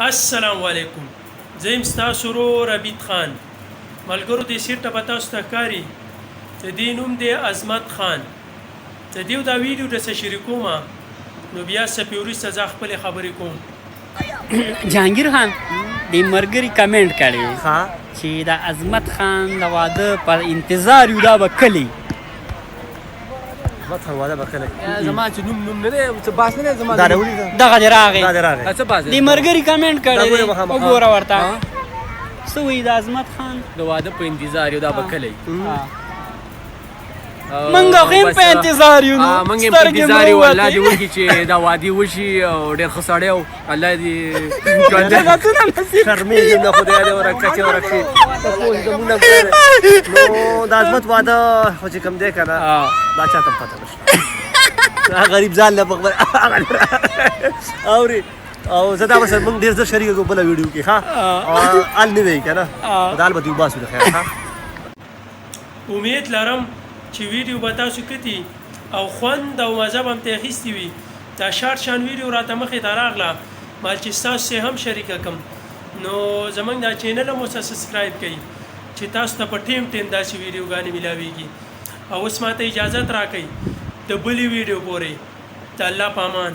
السلام علیکم. زه یم ستاسو ورور عبید خان. ملګرو دې سیټ ته به تاسو ته ښکاري د دې نوم دی عظمت خان. د دې دا ویډیو درسره شریکوم نو بیا څه پې وروسته زه خپلې خبرې کوم. جهانگیر خان د مرګري کمنټ کړی چې د عظمت خان د واده پر انتظار یو دا به کلی عظمت خان واده به کلی زما چې نوم نه دی څه باس نه دی زما دا راولي دغه دی راغی څه باس د مرګري کمنټ کړی دی وګوره ورته څه وایي د عظمت خان د واده په انتظار یو دا به کلی منګه خو په انتظار یو نو منګه په انتظار یو الله دې وکړي چې دا وادي وشي او ډېر ښه سړی او الله دې شرمېږم نه خدای دې ورکړي چې ورکړي نو د عظمت واده خو چې کوم دی که نه دا چا ته پته نشته غریب ځان له خبر اورې او زه دا به موږ ډېر زر شریک کړو بله ویډیو کې ښه ال نه وی که نه دا ال به دې وباسو د خیر ښه امید لرم چې ویډیو به تاسو کتي او خوند او مزه به هم ترې اخیستي وي. دا شارټ شان ویډیو راته مخې ته راغله مال چې ستاسو سره هم شریکه کړم نو زموږ دا چینل هم ورسره سبسکرایب کړئ چې تاسو ته په ټیم داسې ویډیوګانې میلاویږي. او اوس ماته اجازت راکړئ د بلې ویډیو پورې. د الله په امان.